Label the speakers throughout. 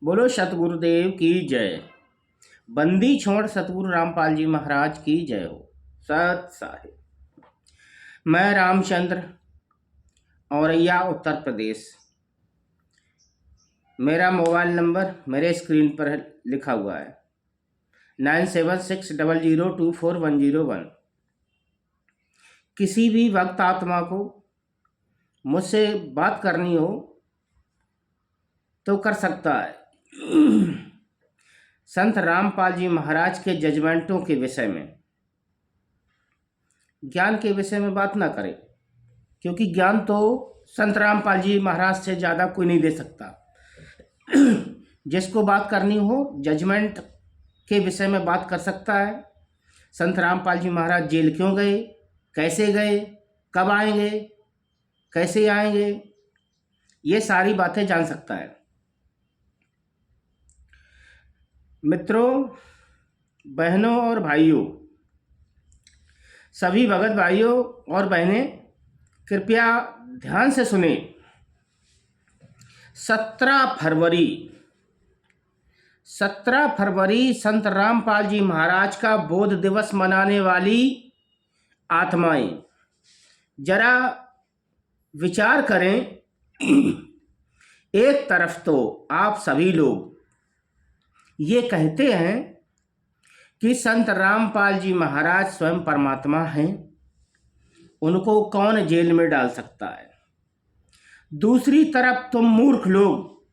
Speaker 1: बोलो सतगुरुदेव की जय। बंदी छोड़ सतगुरु रामपाल जी महाराज की जय हो। सत साहिब। मैं रामचंद्र, औरैया, उत्तर प्रदेश। मेरा मोबाइल नंबर मेरे स्क्रीन पर लिखा हुआ है 9760024101। किसी भी भक्त आत्मा को मुझसे बात करनी हो तो कर सकता है। संत रामपाल जी महाराज के जजमेंटों के विषय में, ज्ञान के विषय में बात ना करें, क्योंकि ज्ञान तो संत रामपाल जी महाराज से ज़्यादा कोई नहीं दे सकता। जिसको बात करनी हो जजमेंट के विषय में बात कर सकता है। संत रामपाल जी महाराज जेल क्यों गए, कैसे गए, कब आएंगे, कैसे आएंगे, ये सारी बातें जान सकता है। मित्रों, बहनों और भाइयों, सभी भगत भाइयों और बहनें कृपया ध्यान से सुने। 17 फरवरी संत रामपाल जी महाराज का बोध दिवस मनाने वाली आत्माएं जरा विचार करें। एक तरफ तो आप सभी लोग ये कहते हैं कि संत रामपाल जी महाराज स्वयं परमात्मा हैं, उनको कौन जेल में डाल सकता है। दूसरी तरफ तुम मूर्ख लोग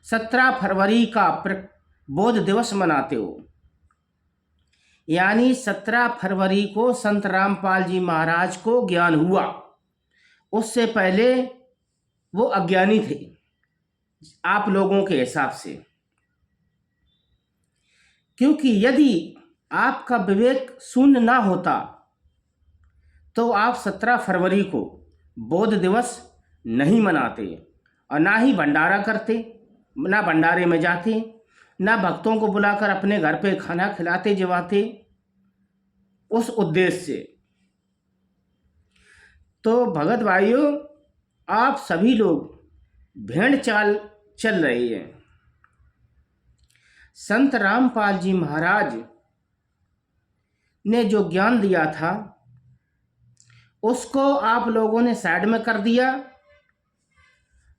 Speaker 1: 17 फरवरी का बोध दिवस मनाते हो, यानी 17 फरवरी को संत रामपाल जी महाराज को ज्ञान हुआ, उससे पहले वो अज्ञानी थे आप लोगों के हिसाब से। क्योंकि यदि आपका विवेक शून्य ना होता तो आप 17 फरवरी को बोध दिवस नहीं मनाते और ना ही भंडारा करते, ना भंडारे में जाते, ना भक्तों को बुलाकर अपने घर पे खाना खिलाते जिवाते उस उद्देश्य से। तो भगत भाइयों, आप सभी लोग भेड़ चाल चल रहे हैं। संत रामपाल जी महाराज ने जो ज्ञान दिया था उसको आप लोगों ने साइड में कर दिया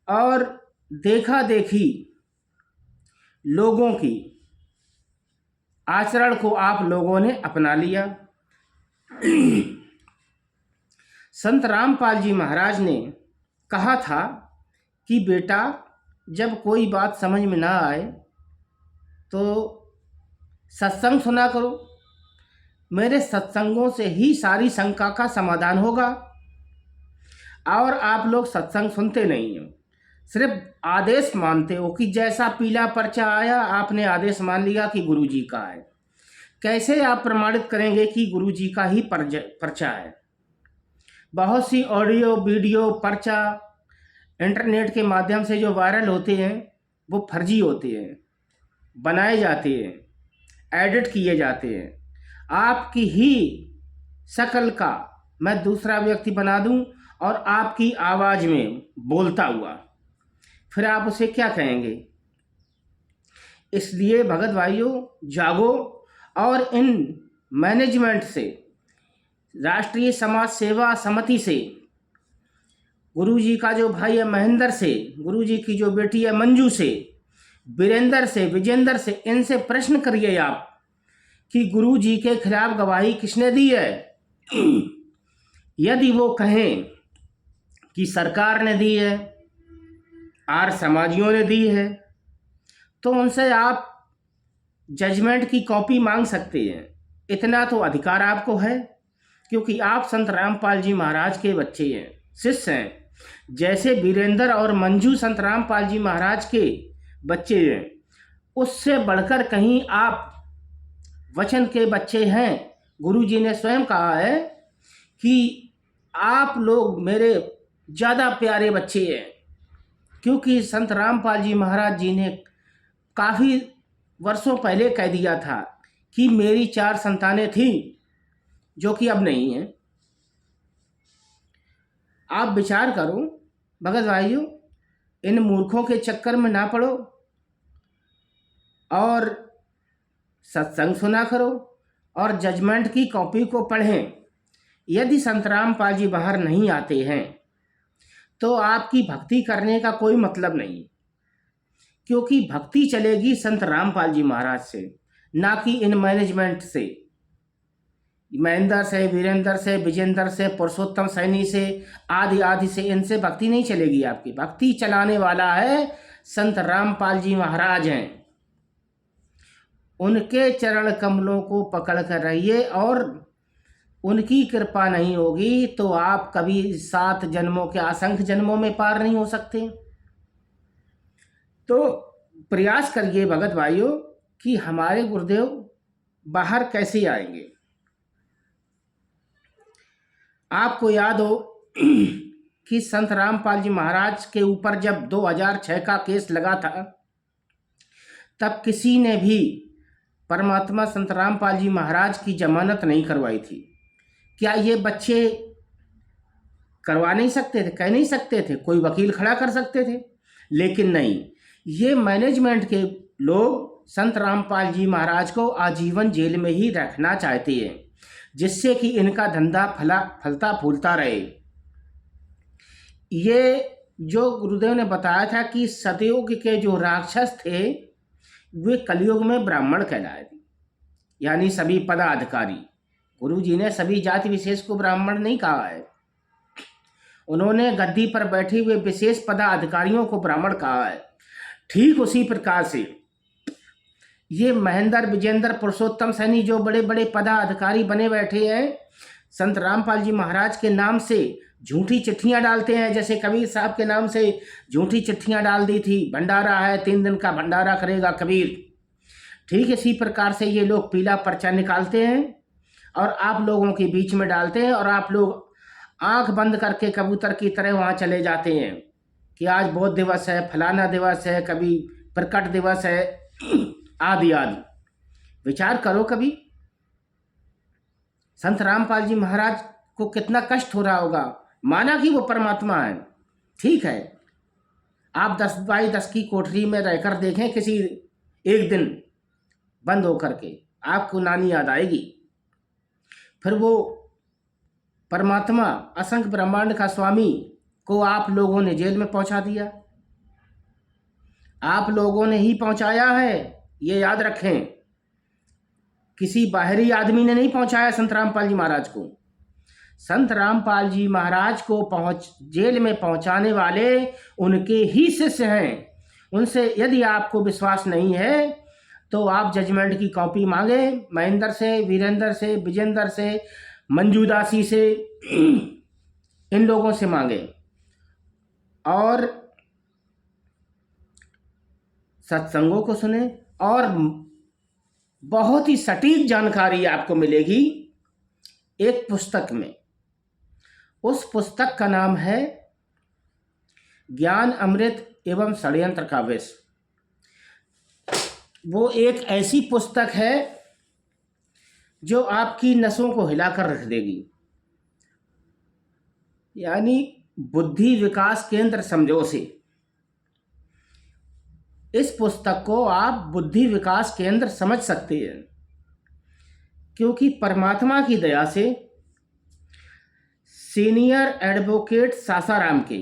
Speaker 1: और देखा देखी लोगों की आचरण को आप लोगों ने अपना लिया। संत रामपाल जी महाराज ने कहा था कि बेटा, जब कोई बात समझ में ना आए तो सत्संग सुना करो, मेरे सत्संगों से ही सारी शंका का समाधान होगा। और आप लोग सत्संग सुनते नहीं हो, सिर्फ आदेश मानते हो कि जैसा पीला पर्चा आया आपने आदेश मान लिया कि गुरुजी का है। कैसे आप प्रमाणित करेंगे कि गुरुजी का ही पर्चा है? बहुत सी ऑडियो वीडियो पर्चा इंटरनेट के माध्यम से जो वायरल होते हैं वो फर्जी होते हैं, बनाए जाते हैं, एडिट किए जाते हैं। आपकी ही शक्ल का मैं दूसरा व्यक्ति बना दूं और आपकी आवाज़ में बोलता हुआ, फिर आप उसे क्या कहेंगे? इसलिए भगत भाइयों, जागो और इन मैनेजमेंट से, राष्ट्रीय समाज सेवा समिति से, गुरुजी का जो भाई है महेंद्र से, गुरुजी की जो बेटी है मंजू से, वीरेंद्र से, विजेंद्र से, इनसे प्रश्न करिए आप कि गुरुजी के खिलाफ गवाही किसने दी है। यदि वो कहें कि सरकार ने दी है, आर्य समाजियों ने दी है, तो उनसे आप जजमेंट की कॉपी मांग सकते हैं। इतना तो अधिकार आपको है, क्योंकि आप संत रामपाल जी महाराज के बच्चे हैं, शिष्य हैं। जैसे वीरेंद्र और मंजू संत रामपाल जी महाराज के बच्चे हैं, उससे बढ़कर कहीं आप वचन के बच्चे हैं। गुरुजी ने स्वयं कहा है कि आप लोग मेरे ज़्यादा प्यारे बच्चे हैं, क्योंकि संत रामपाल जी महाराज जी ने काफ़ी वर्षों पहले कह दिया था कि मेरी 4 संतानें थीं जो कि अब नहीं हैं। आप विचार करो भगत भाइयों, इन मूर्खों के चक्कर में ना पड़ो। और सत्संग सुना करो और जजमेंट की कॉपी को पढ़ें। यदि संत रामपाल जी बाहर नहीं आते हैं तो आपकी भक्ति करने का कोई मतलब नहीं, क्योंकि भक्ति चलेगी संत रामपाल जी महाराज से, ना कि इन मैनेजमेंट से, महेंद्र से, वीरेंद्र से, विजेंद्र से, पुरुषोत्तम सैनी से, आदि आदि से। इनसे भक्ति नहीं चलेगी। आपकी भक्ति चलाने वाला है संत रामपाल जी महाराज हैं। उनके चरण कमलों को पकड़ कर रहिए, और उनकी कृपा नहीं होगी तो आप कभी 7 जन्मों के असंख्य जन्मों में पार नहीं हो सकते। तो प्रयास करिए भगत भाइयों कि हमारे गुरुदेव बाहर कैसे आएंगे। आपको याद हो कि संत रामपाल जी महाराज के ऊपर जब 2006 का केस लगा था, तब किसी ने भी परमात्मा संत रामपाल जी महाराज की जमानत नहीं करवाई थी। क्या ये बच्चे करवा नहीं सकते थे? कह नहीं सकते थे? कोई वकील खड़ा कर सकते थे? लेकिन नहीं, ये मैनेजमेंट के लोग संत रामपाल जी महाराज को आजीवन जेल में ही रखना चाहते हैं, जिससे कि इनका धंधा फलता फूलता रहे। ये जो गुरुदेव ने बताया था कि सतयुग के जो राक्षस थे वे कलयुग में ब्राह्मण कहलाए थे, यानी सभी पदाधिकारी। गुरु जी ने सभी जाति विशेष को ब्राह्मण नहीं कहा है, उन्होंने गद्दी पर बैठे हुए विशेष पदाधिकारियों को ब्राह्मण कहा है। ठीक उसी प्रकार से ये महेंद्र, विजेंद्र, पुरुषोत्तम सैनी जो बड़े बड़े पदाधिकारी बने बैठे हैं, संत रामपाल जी महाराज के नाम से झूठी चिट्ठियां डालते हैं। जैसे कबीर साहब के नाम से झूठी चिट्ठियां डाल दी थी, भंडारा है, 3 दिन का भंडारा करेगा कबीर। ठीक इसी प्रकार से ये लोग पीला पर्चा निकालते हैं और आप लोगों के बीच में डालते हैं, और आप लोग आंख बंद करके कबूतर की तरह वहाँ चले जाते हैं कि आज बौद्ध दिवस है, फलाना दिवस है, कभी प्रकट दिवस है, आदि आदि। विचार करो कभी संत रामपाल जी महाराज को कितना कष्ट हो रहा होगा। माना कि वो परमात्मा है, ठीक है, आप 10x10 की कोठरी में रहकर देखें किसी एक दिन बंद होकर के, आपको नानी याद आएगी। फिर वो परमात्मा असंख्य ब्रह्मांड का स्वामी को आप लोगों ने जेल में पहुंचा दिया। आप लोगों ने ही पहुंचाया है, ये याद रखें। किसी बाहरी आदमी ने नहीं पहुंचाया संत रामपाल जी महाराज को। संत रामपाल जी महाराज को जेल में पहुंचाने वाले उनके ही शिष्य हैं। उनसे यदि आपको विश्वास नहीं है तो आप जजमेंट की कॉपी मांगे महेंद्र से, वीरेंद्र से, विजेंद्र से, मंजूदासी से, इन लोगों से मांगे, और सत्संगों को सुने, और बहुत ही सटीक जानकारी आपको मिलेगी एक पुस्तक में। उस पुस्तक का नाम है ज्ञान अमृत एवं षड्यंत्र का विष। वो एक ऐसी पुस्तक है जो आपकी नसों को हिलाकर रख देगी, यानी बुद्धि विकास केंद्र समझो से। इस पुस्तक को आप बुद्धि विकास केंद्र समझ सकते हैं, क्योंकि परमात्मा की दया से सीनियर एडवोकेट सासाराम के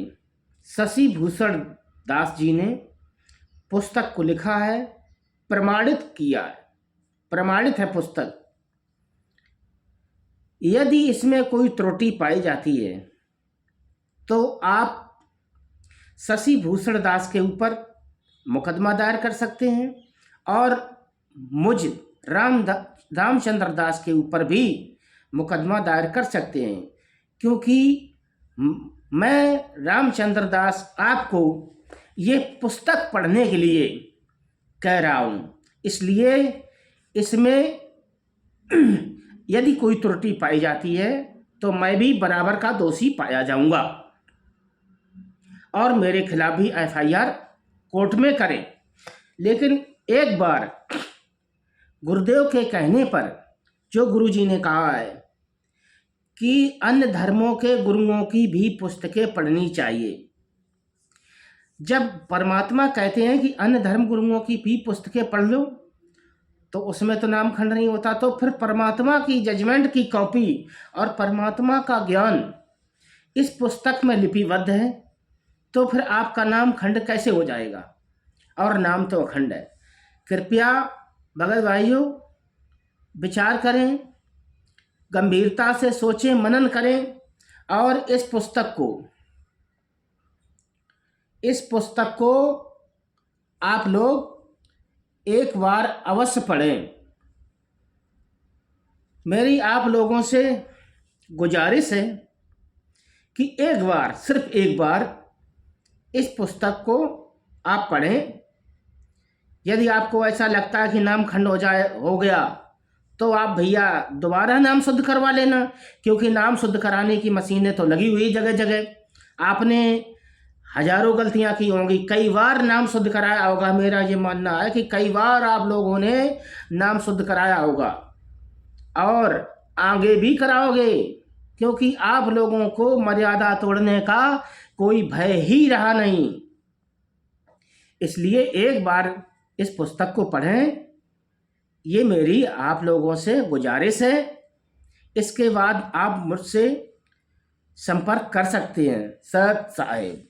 Speaker 1: शशि भूषण दास जी ने पुस्तक को लिखा है, प्रमाणित किया है, प्रमाणित है पुस्तक। यदि इसमें कोई त्रुटि पाई जाती है तो आप शशि भूषण दास के ऊपर मुकदमा दायर कर सकते हैं, और मुझ रामचंद्र दास के ऊपर भी मुकदमा दायर कर सकते हैं, क्योंकि मैं रामचंद्र दास आपको ये पुस्तक पढ़ने के लिए कह रहा हूँ। इसलिए इसमें यदि कोई त्रुटि पाई जाती है तो मैं भी बराबर का दोषी पाया जाऊंगा, और मेरे खिलाफ भी FIR कोर्ट में करें। लेकिन एक बार गुरुदेव के कहने पर जो गुरुजी ने कहा है कि अन्य धर्मों के गुरुओं की भी पुस्तकें पढ़नी चाहिए, जब परमात्मा कहते हैं कि अन्य धर्म गुरुओं की भी पुस्तकें पढ़ लो, तो उसमें तो नाम खंड नहीं होता। तो फिर परमात्मा की जजमेंट की कॉपी और परमात्मा का ज्ञान इस पुस्तक में लिपिबद्ध है, तो फिर आपका नाम खंड कैसे हो जाएगा? और नाम तो अखंड है। कृपया भगत भाइयों विचार करें, गंभीरता से सोचें, मनन करें और इस पुस्तक को आप लोग एक बार अवश्य पढ़ें। मेरी आप लोगों से गुजारिश है कि एक बार, सिर्फ एक बार इस पुस्तक को आप पढ़ें। यदि आपको ऐसा लगता है कि नाम खंड हो गया तो आप भैया दोबारा नाम शुद्ध करवा लेना, क्योंकि नाम शुद्ध कराने की मशीनें तो लगी हुई जगह जगह। आपने हजारों गलतियां की होंगी, कई बार नाम शुद्ध कराया होगा। मेरा ये मानना है कि कई बार आप लोगों ने नाम शुद्ध कराया होगा और आगे भी कराओगे, क्योंकि आप लोगों को मर्यादा तोड़ने का कोई भय ही रहा नहीं। इसलिए एक बार इस पुस्तक को पढ़ें, ये मेरी आप लोगों से गुजारिश है। इसके बाद आप मुझसे संपर्क कर सकते हैं। सत साहिब।